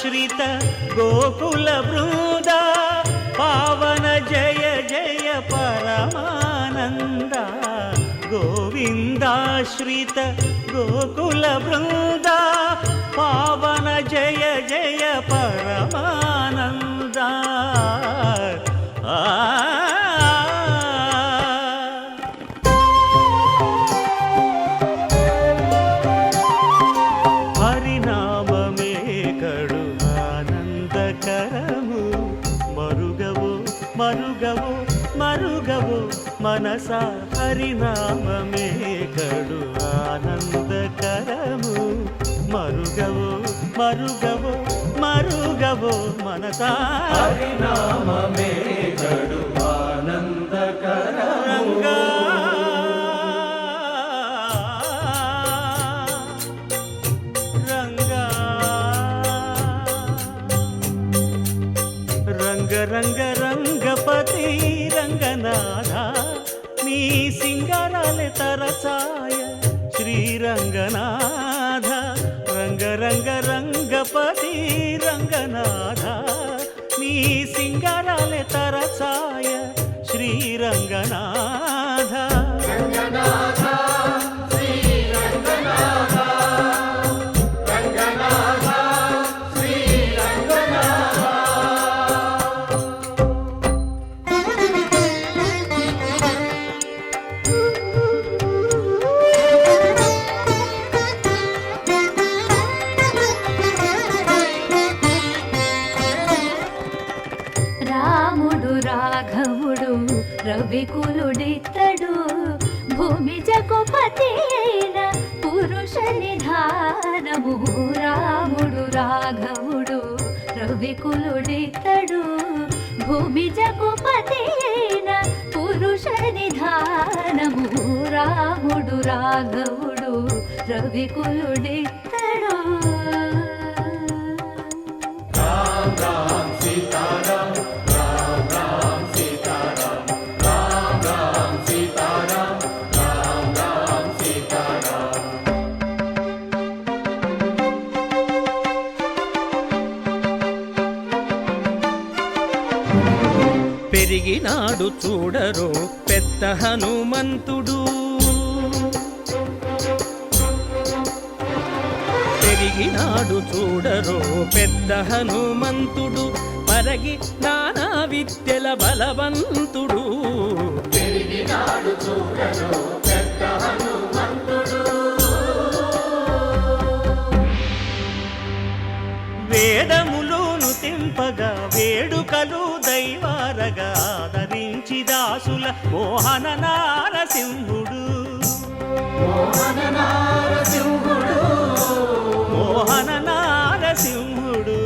గోవిందాశ్రిత గోకుల బృంద పావన జయ జయ పరమానంద గోవిందాశ్రిత గోకుల బృంద పావన జయ జయ పరమానంద హరినామమే కడు ఆనందకరము మరుగవో మరుగవో మరుగవో మనసా హరినామమే కడు ఆనందకరము మరుగవో మరుగవో మరుగవో మనసా హరినామమే కడు ఆనందకరము రంగ రంగ రంగపతి రంగనాథ నీ సింగారాలే తరసాయ శ్రీరంగనాథ రంగ రంగ రంగపతి రంగనాథ నీ సింగారాలే తరసాయ శ్రీరంగనాథ రంగనాథ శ్రీరంగనాథ రంగనాథ శ్రీరంగనాథ రాముడు రాఘవుడు రవికులుడితడు భూమి జగపతి అయిన పురుష నిధానము రాముడు రాఘవుడు రవికులుడితడు భూమి జగపతి అయిన పురుష నిధానము రాముడు రాఘవుడు రవికులుడితడు రామ్ రామ్ సీతారాం రామ్ రామ్ సీతారాం రామ్ రామ్ సీతారాం రామ్ రామ్ సీతారాం పెరిగినాడు చూడరో పెద్ద హనుమంతుడు పెరిగినాడు చూడరో పెద్ద హనుమంతుడు పరగి నానా విద్యల బలవంతుడు పెరిగినాడు చూడరు పెద్ద హనుమంతుడు వేదములోను తెంపగా వేడుకలు దైవారగా ఆదరించి దాసుల మోహన నారసింహుడు మోహన నారసింహుడు మోహన నారసింహుడు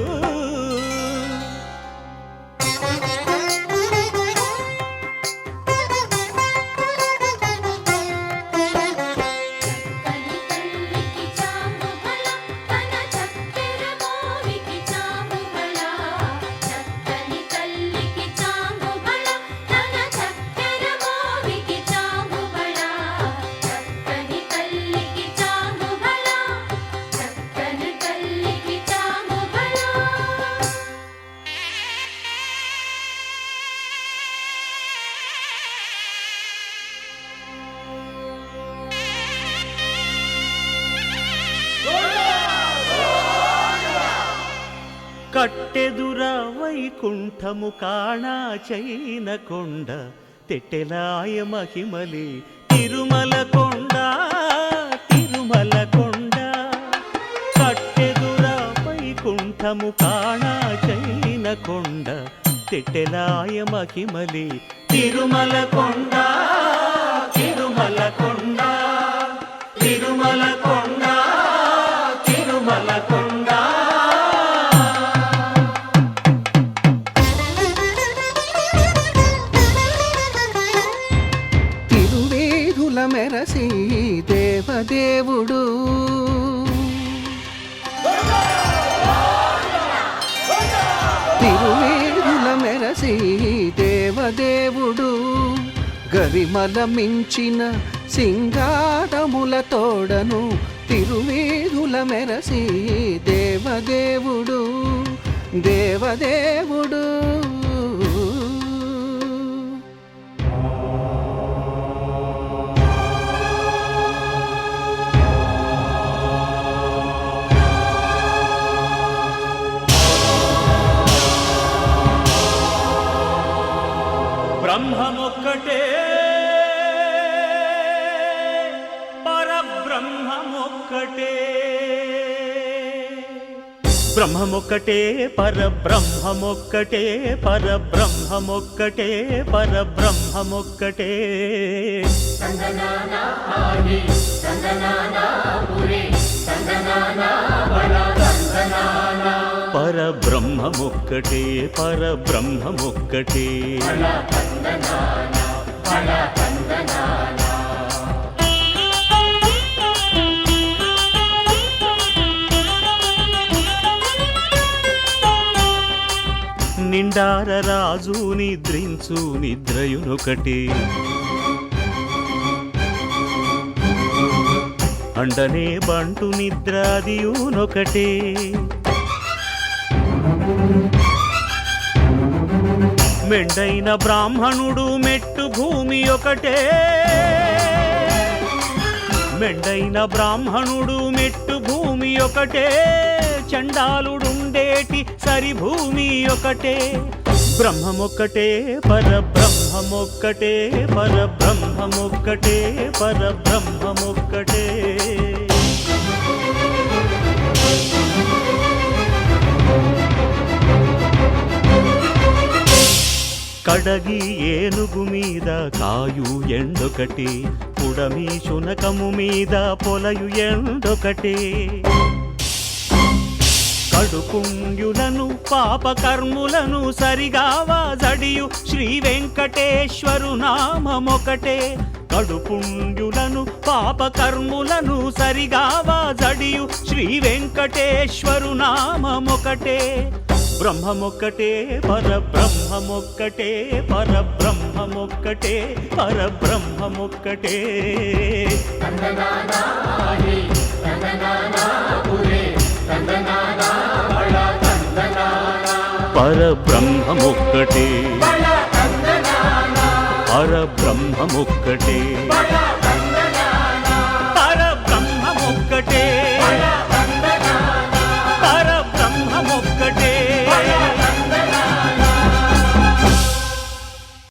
కట్టెదుర వైకుంఠము కాణా చైన కొండ తెట్టెలాయ మహిమలి తిరుమల కొండ తిరుమల కొండ కట్టెదుర వైకుంఠము కాణా చైన కొండ తెట్టెలాయ మహిమలి తిరుమల కొండ తిరుమల కొండ తిరుమల కొండ తిరుమల కొండ మెరసి దేవదేవుడు తిరువేదుల మెరసి దేవదేవుడు గరిమల మించిన సింగారముల తోడను తిరువీధుల మెరసి దేవదేవుడు దేవదేవుడు బ్రహ్మమొక్కటే పరబ్రహ్మమొక్కటే బ్రహ్మమొక్కటే పరబ్రహ్మమొక్కటే పరబ్రహ్మమొక్కటే పరబ్రహ్మమొక్కటే తందనానా ఆగి తందనానా పురి తందనానా బల తందనానా పరబ్రహ్మమొక్కటే పరబ్రహ్మమొక్కటే బల తందనానా బల తందనానా నిండార రాజు నిద్రించు నిద్రయునొకటే అండనే బంటు నిద్రాదియునొకటే మెండైన బ్రాహ్మణుడు మెట్టు భూమి ఒకటే మెండైన బ్రాహ్మణుడు మెట్టు భూమి ఒకటే చండాలుడుండేటి సరి భూమి ఒకటే బ్రహ్మమొక్కటే పరబ్రహ్మమొక్కటే పరబ్రహ్మమొక్కటే పరబ్రహ్మమొక్కటే కడగి ఏనుగు మీద కాయు ఎండొకటి పుడమి శునకము మీద పొలయు ఎండొకటి కడుపుండ్యులను పాపకర్ములను సరిగావా జడియు శ్రీ వెంకటేశ్వరు నామమొకటే కడుపుండ్యులను పాపకర్ములను సరిగావా జడియు శ్రీ వెంకటేశ్వరు నామమొకటే బ్రహ్మమొక్కటే పరబ్రహ్మమొక్కటే పరబ్రహ్మమొక్కటే పరబ్రహ్మమొక్కటే తందనానా ఆగి తందనానా పురి తందనానా బల తందనానా పరబ్రహ్మమొక్కటే బల తందనానా పరబ్రహ్మమొక్కటే బల తందనానా పరబ్రహ్మమొక్కటే బల